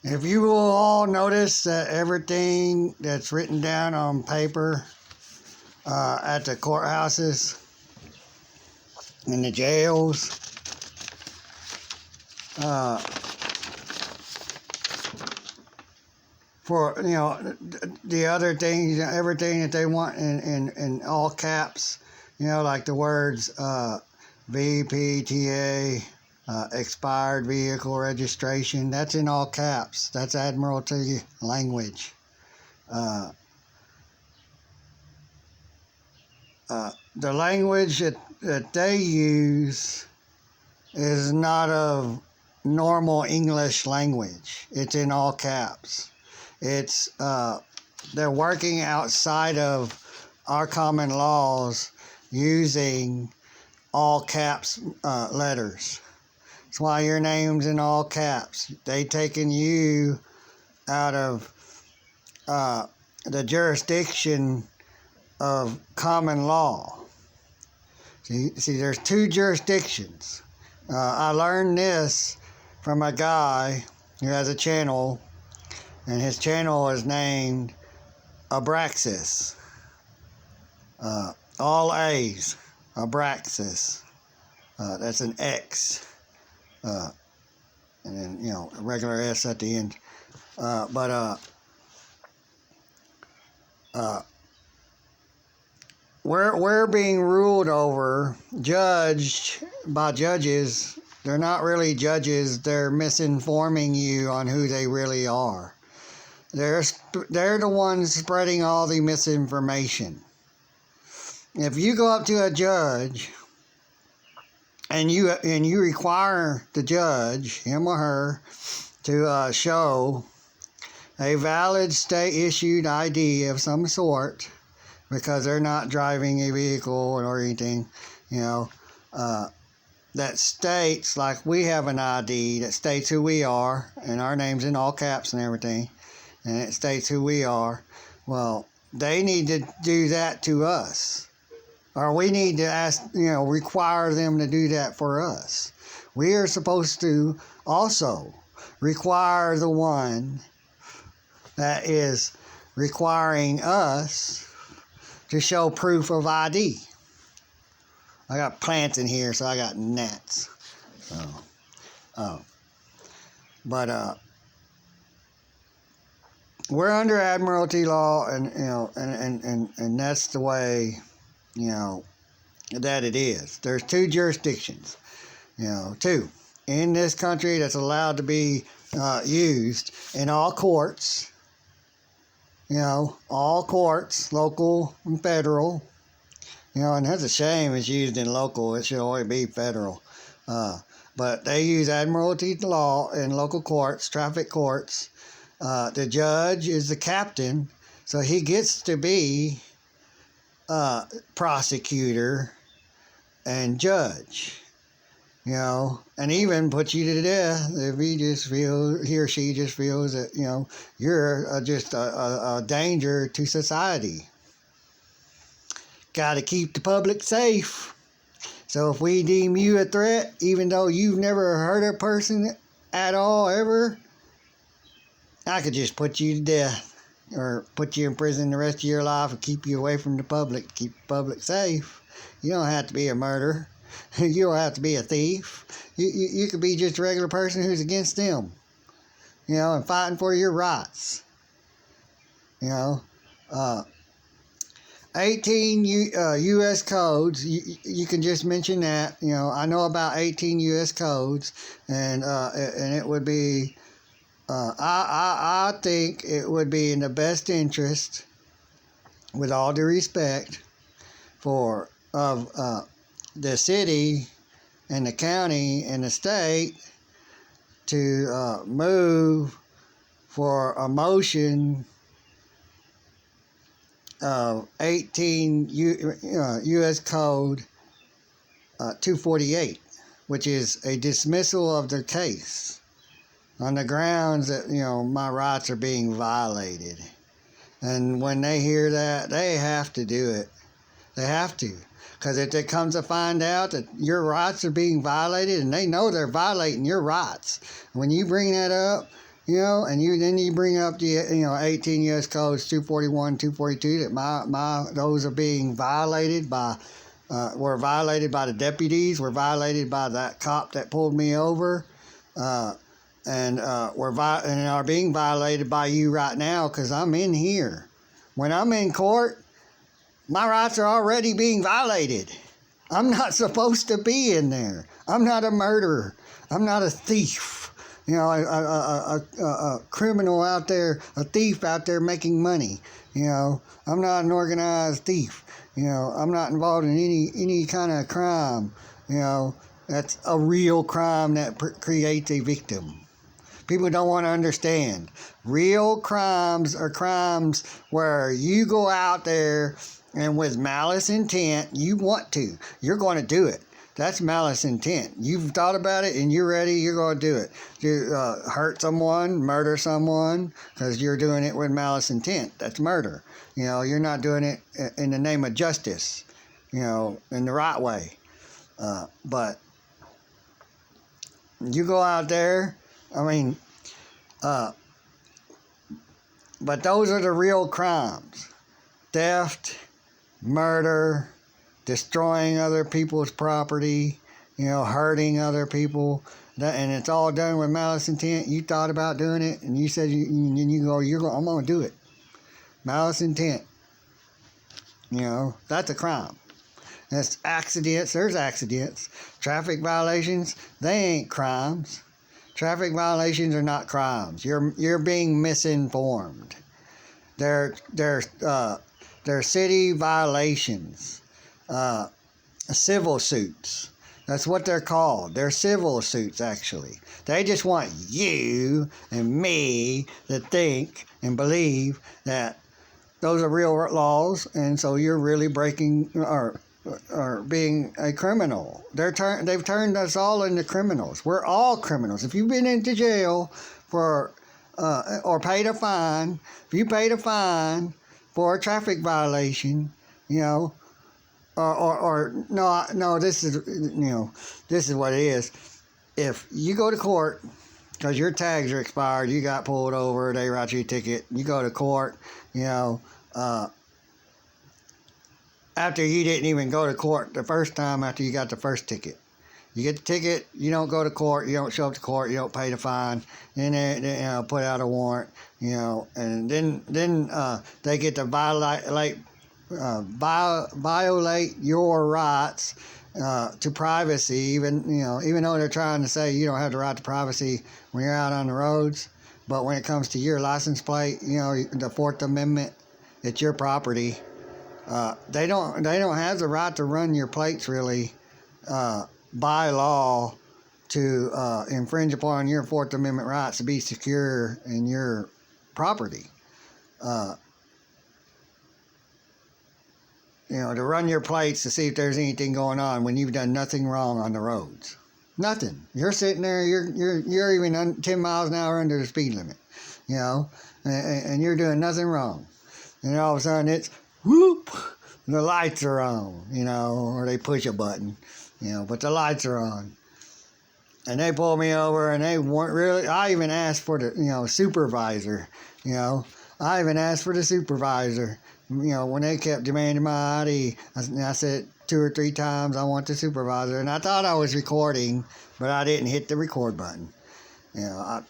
If you will all notice that everything that's written down on paper at the courthouses and the jails, for the other things, everything that they want in all caps, like the words VPTA, expired vehicle registration, that's in all caps. That's Admiralty language. The language that they use is not a normal English language. It's in all caps. It's they're working outside of our common laws using all caps letters. That's why your name's in all caps. They taken you out of the jurisdiction of common law. See, there's two jurisdictions. I learned this from a guy who has a channel, and his channel is named Abraxas. All A's, Abraxas. That's an X. And then, a regular S at the end. We're being ruled over, judged by judges. They're not really judges. They're misinforming you on who they really are. They're the ones spreading all the misinformation. If you go up to a judge and you require the judge, him or her, to show a valid state-issued ID of some sort, because they're not driving a vehicle or anything, that states, like we have an ID that states who we are, and our name's in all caps and everything, and it states who we are. Well, they need to do that to us. Or we need to require them to do that for us. We are supposed to also require the one that is requiring us to show proof of ID. I got plants in here, so I got gnats. We're under Admiralty law, and that's the way, that it is. There's two jurisdictions, two in this country that's allowed to be used in all courts. All courts, local and federal. And that's a shame it's used in local. It should always be federal. But they use Admiralty law in local courts, traffic courts. The judge is the captain, so he gets to be prosecutor and judge. And even put you to death if he or she just feels that, you're just a danger to society. Got to keep the public safe. So if we deem you a threat, even though you've never hurt a person at all ever, I could just put you to death or put you in prison the rest of your life and keep you away from the public, keep the public safe. You don't have to be a murderer. You don't have to be a thief. You could be just a regular person who's against them, and fighting for your rights. 18 U.S. codes, you can just mention that. I know about 18 U.S. codes, and it would be, I think it would be in the best interest, with all due respect, of the city and the county and the state to move for a motion of 18 U.S. Code 248, which is a dismissal of their case on the grounds that, my rights are being violated. And when they hear that, they have to do it. They have to. Because if it comes to find out that your rights are being violated, and they know they're violating your rights, when you bring that up, you know, and then you bring up the 18 U.S. codes 241, 242 that those are being violated by. Were violated by the deputies. Were violated by that cop that pulled me over. And are being violated by you right now because I'm in here. When I'm in court, my rights are already being violated. I'm not supposed to be in there. I'm not a murderer. I'm not a thief. You know, a criminal out there, a thief out there making money. You know, I'm not an organized thief. You know, I'm not involved in any kind of crime. You know, that's a real crime that creates a victim. People don't want to understand. Real crimes are crimes where you go out there and with malice intent, you're going to do it. That's malice intent. You've thought about it and you're ready, you're going to do it. You hurt someone, murder someone, because you're doing it with malice intent. That's murder. You know, you're not doing it in the name of justice, you know, in the right way. But you go out there, I mean, but those are the real crimes. Theft, murder, destroying other people's property, you know, hurting other people, and it's all done with malice intent. You thought about doing it, and you said, I'm going to do it. Malice intent. You know, that's a crime. That's accidents. There's accidents. Traffic violations, they ain't crimes. Traffic violations are not crimes. You're being misinformed. They're city violations. Civil suits. That's what they're called. They're civil suits, actually. They just want you and me to think and believe that those are real laws, and so you're really breaking or being a criminal. They've turned us all into criminals. We're all criminals. If you've been into jail for or paid a fine, if you paid a fine for a traffic violation, you know, this is what it is. If you go to court because your tags are expired, you got pulled over, they write you a ticket, you go to court, you know, after you didn't even go to court the first time after you got the first ticket. You get the ticket, you don't go to court, you don't show up to court, you don't pay the fine, then they put out a warrant, you know, and then they get to violate your rights to privacy, even though they're trying to say you don't have the right to privacy when you're out on the roads. But when it comes to your license plate, you know, the Fourth Amendment, it's your property. They don't have the right to run your plates really by law to infringe upon your Fourth Amendment rights to be secure in your property. You know, to run your plates to see if there's anything going on when you've done nothing wrong on the roads. Nothing. You're sitting there, you're even 10 miles an hour under the speed limit, you know, and you're doing nothing wrong. And all of a sudden it's whoop, the lights are on, you know, or they push a button, you know, but the lights are on. And they pulled me over, and they weren't really, I even asked for the, supervisor, you know. I even asked for the supervisor, you know, when they kept demanding my ID. I said 2 or 3 times, I want the supervisor. And I thought I was recording, but I didn't hit the record button. You know,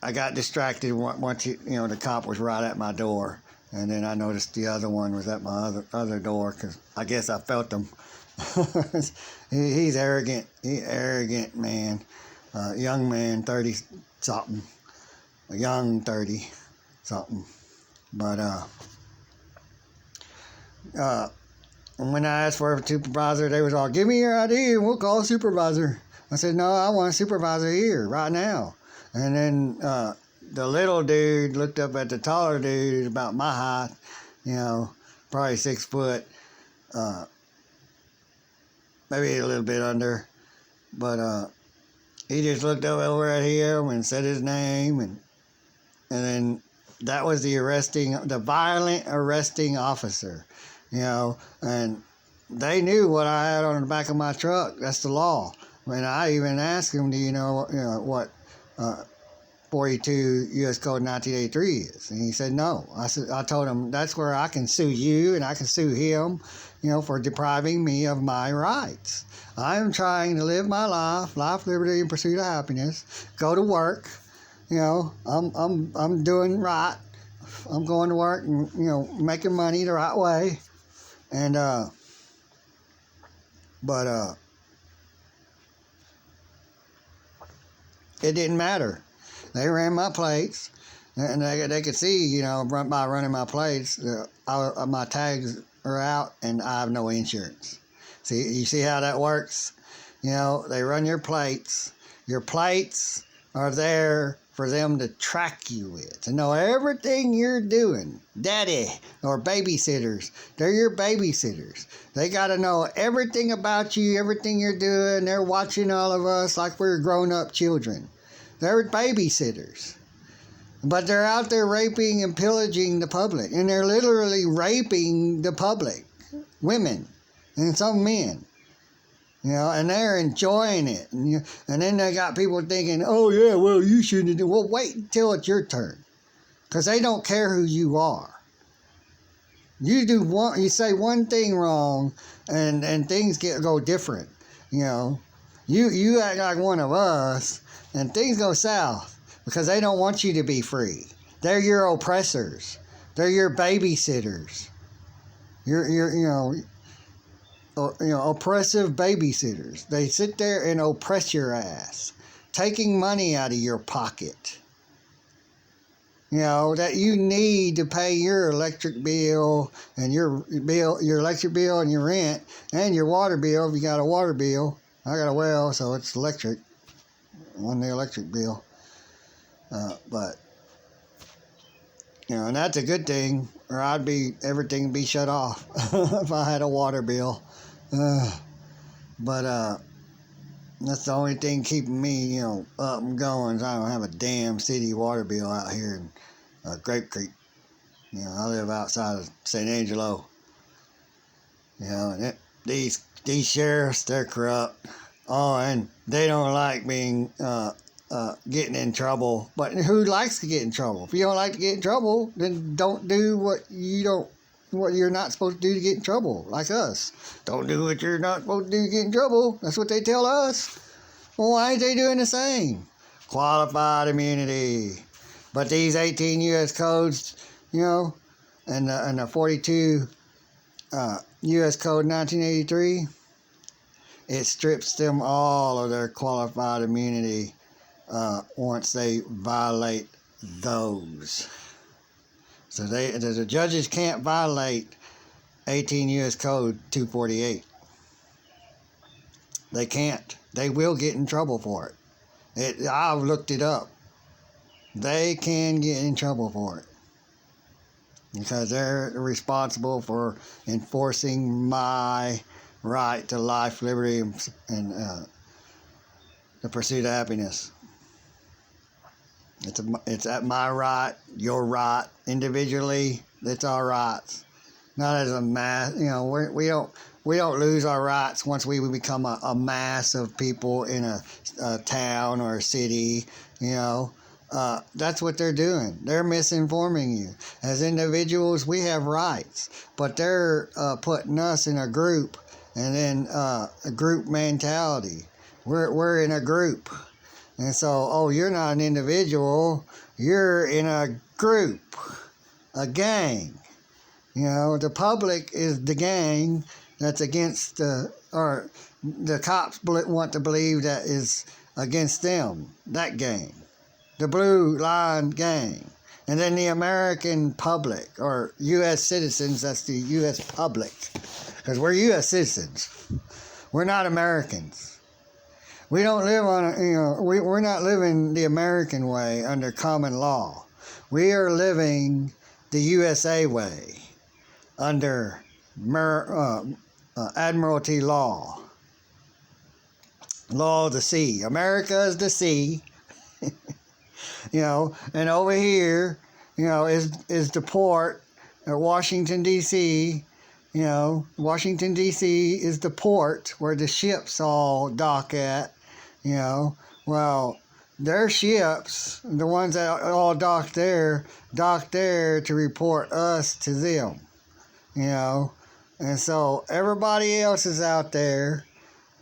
I got distracted once, the cop was right at my door. And then I noticed the other one was at my other door, because I guess I felt him. He's arrogant. He's arrogant man. Young man, 30-something. A young 30-something. But when I asked for a supervisor, they was all, give me your ID and we'll call a supervisor. I said, no, I want a supervisor here, right now. And then the little dude looked up at the taller dude, who's about my height, probably 6 foot, maybe a little bit under. But he just looked up over at him and said his name, and then that was the violent arresting officer, and they knew what I had on the back of my truck. That's the law. And I even asked him, do you know what 42 U.S. Code 1983 is. And he said no. I told him that's where I can sue you and I can sue him, for depriving me of my rights. I am trying to live my life, liberty, and pursuit of happiness. Go to work. I'm doing right. I'm going to work and making money the right way. And but it didn't matter. They ran my plates, and they could see, by running my plates, my tags are out, and I have no insurance. You see how that works? They run your plates. Your plates are there for them to track you with, to know everything you're doing. Daddy or babysitters, they're your babysitters. They got to know everything about you, everything you're doing. They're watching all of us like we're grown-up children. They're babysitters. But they're out there raping and pillaging the public. And they're literally raping the public. Women and some men. And they're enjoying it. And then they got people thinking, oh yeah, well, you shouldn't do. Well, wait until it's your turn. Because they don't care who you are. You say one thing wrong and things go different. You act like one of us and things go south because they don't want you to be free. They're your oppressors. They're your babysitters. Oppressive babysitters. They sit there and oppress your ass, taking money out of your pocket. That you need to pay your electric bill and your electric bill and your rent and your water bill if you got a water bill. I got a well, so it's electric on the electric bill. But and that's a good thing, or everything would be shut off if I had a water bill. But that's the only thing keeping me, up and going. Is I don't have a damn city water bill out here in Grape Creek. I live outside of San Angelo. And these sheriffs, they're corrupt. Oh, and they don't like being getting in trouble. But who likes to get in trouble? If you don't like to get in trouble, then don't do what you're not supposed to do to get in trouble, like us. Don't do what you're not supposed to do to get in trouble. That's what they tell us. Well, why ain't they doing the same? Qualified immunity. But these 18 U.S. codes, and the 42 U.S. Code 1983, it strips them all of their qualified immunity once they violate those. So the judges can't violate 18 U.S. Code 248. They can't. They will get in trouble for it. I've looked it up. They can get in trouble for it. Because they're responsible for enforcing my right to life, liberty, and the pursuit of happiness. It's at my right, your right, individually. It's our rights, not as a mass. We don't lose our rights once we become a mass of people in a town or a city. That's what they're doing. They're misinforming you. As individuals, we have rights, but they're putting us in a group, and then a group mentality. We're in a group. And so, you're not an individual, you're in a group, a gang. The public is the gang that's against or the cops want to believe that is against them, that gang. The Blue Line Gang. And then the American public, or U.S. citizens, that's the U.S. public. Because we're U.S. citizens. We're not Americans. We don't live on we're not living the American way under common law. We are living the USA way under Admiralty law. Law of the sea. America is the sea. And over here, is the port at Washington, D.C. Washington, D.C. is the port where the ships all dock at. Well, their ships, the ones that all dock there to report us to them, you know. And so everybody else is out there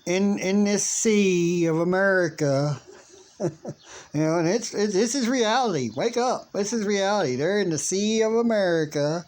in this sea of America, you know, and this is reality. Wake up. This is reality. They're in the sea of America,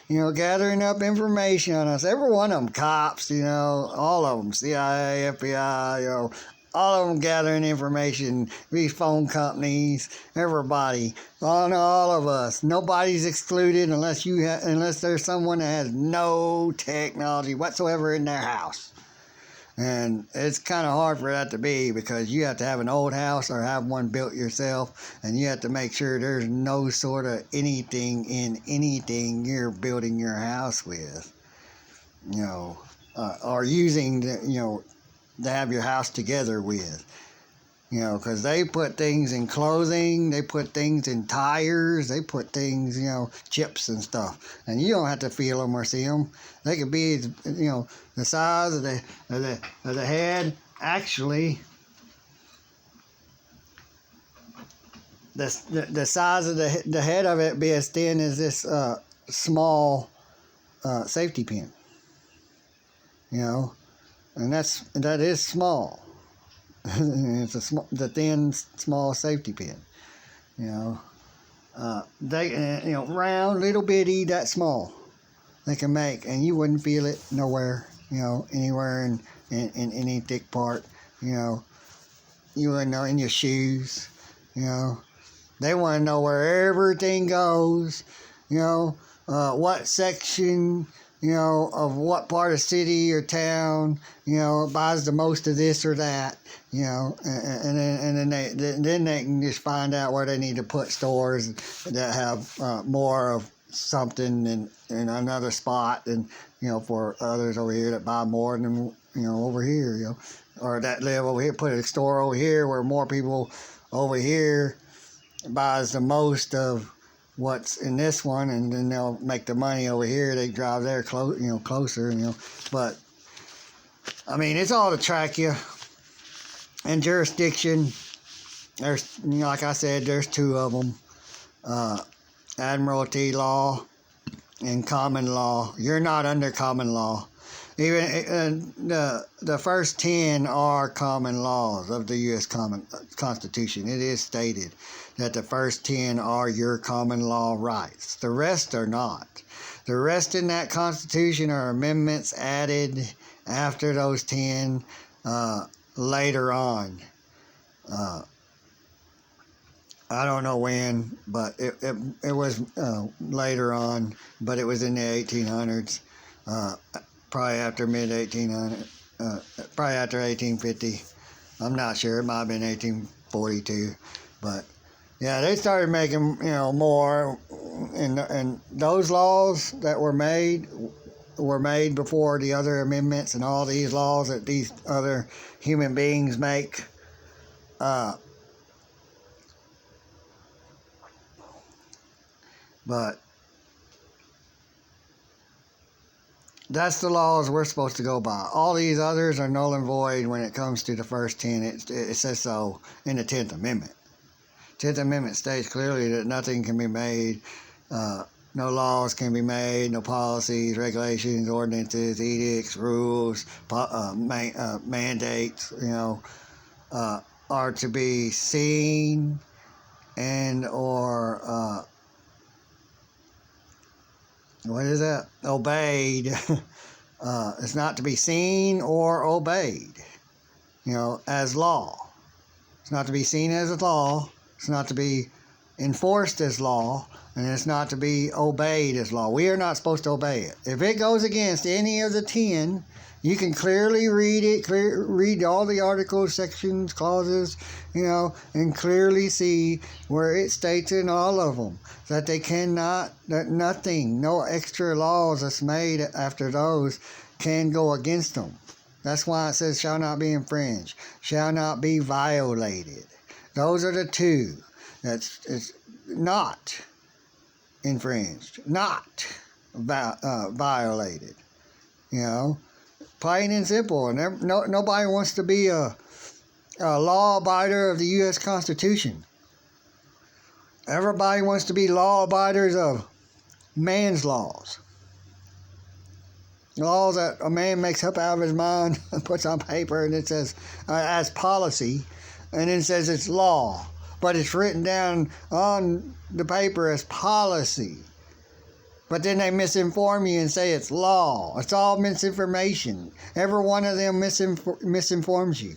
you know, gathering up information on us. Every one of them, cops, you know, all of them, CIA, FBI, you know, all of them gathering information, these phone companies, everybody, all of us. Nobody's excluded unless there's someone that has no technology whatsoever in their house. And it's kind of hard for that to be, because you have to have an old house or have one built yourself, and you have to make sure there's no sort of anything in anything you're building your house with, you know, or using, you know, to have your house together with. You know, because they put things in clothing, they put things in tires, they put things, you know, chips and stuff, and you don't have to feel them or see them. They could be, you know, the size of the head. Actually, the size of the head of it be as thin as this small safety pin. You know, and that is small. It's the thin, small safety pin. You know, they, you know, round, little bitty, that small. They can make, and you wouldn't feel it nowhere. You know, anywhere in any thick part. You know, you wouldn't know in your shoes. You know, they want to know where everything goes. You know, what section, you know, of what part of city or town, you know, buys the most of this or that, you know, and then they can just find out where they need to put stores that have more of something in another spot, and, you know, for others over here that buy more than, you know, over here, you know, or that live over here, put a store over here where more people over here buys the most of what's in this one, and then they'll make the money over here. They drive there closer, you know. But I mean, it's all to track you. And jurisdiction, there's, you know, like I said, there's two of them: admiralty law and common law. You're not under common law. Even the first 10 are common laws of the U.S. Constitution. It is stated that the first 10 are your common law rights. The rest are not. The rest in that Constitution are amendments added after those 10 later on. I don't know when, but it was later on, but it was in the 1800s. Probably after mid-1800, probably after 1850. I'm not sure. It might have been 1842. But, yeah, they started making, you know, more. And those laws that were made before the other amendments and all these laws that these other human beings make. But that's the laws we're supposed to go by. All these others are null and void when it comes to the first 10. It says so in the 10th Amendment. 10th Amendment states clearly that nothing can be made, no laws can be made, no policies, regulations, ordinances, edicts, rules, mandates, you know, are to be seen and or what is that? Obeyed. It's not to be seen or obeyed, you know, as law. It's not to be seen as a law. It's not to be enforced as law. And it's not to be obeyed as law. We are not supposed to obey it. If it goes against any of the 10, you can clearly read it, read all the articles, sections, clauses, you know, and clearly see where it states in all of them that they cannot, that nothing, no extra laws that's made after those can go against them. That's why it says shall not be infringed, shall not be violated. Those are the two. It's not infringed, not violated, you know. Plain and simple, and nobody wants to be a a law-abider of the U.S. Constitution. Everybody wants to be law-abiders of man's laws. Laws that a man makes up out of his mind and puts on paper, and it says as policy, and then says it's law, but it's written down on the paper as policy. But then they misinform you and say it's law. It's all misinformation. Every one of them misinforms you.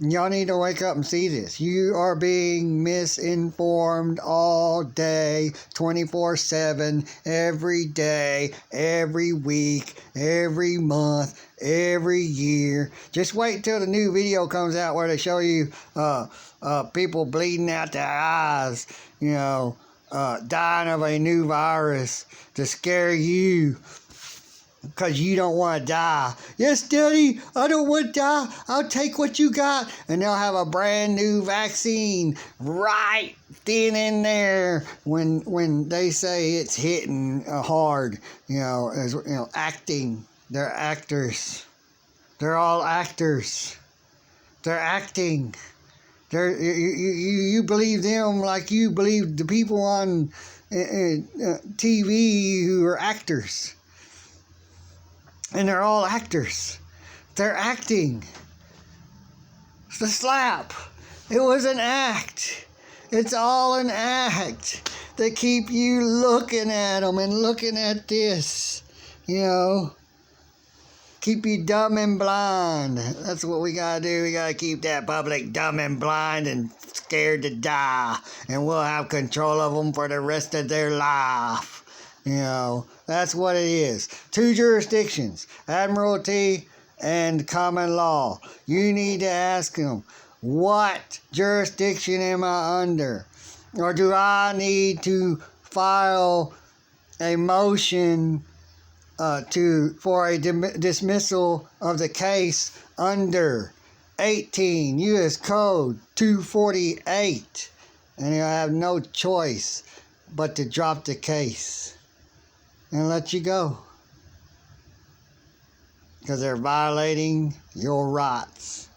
Y'all need to wake up and see this. You are being misinformed all day, 24/7, every day, every week, every month, every year. Just wait till the new video comes out where they show you people bleeding out their eyes, dying of a new virus to scare you. Because you don't want to die. Yes, Daddy, I don't want to die. I'll take what you got. And they'll have a brand new vaccine right then and there when they say it's hitting hard. Acting. They're actors. They're all actors. They're acting. You believe them like you believe the people on TV who are actors. And they're all actors. They're acting. It's the slap. It was an act. It's all an act. They keep you looking at them and looking at this. Keep you dumb and blind. That's what we gotta do. We gotta keep that public dumb and blind and scared to die. And we'll have control of them for the rest of their life. That's what it is. 2 jurisdictions, Admiralty and common law. You need to ask them, what jurisdiction am I under? Or do I need to file a motion for a dismissal of the case under 18 U.S. Code 248? And I have no choice but to drop the case and let you go, because they're violating your rights.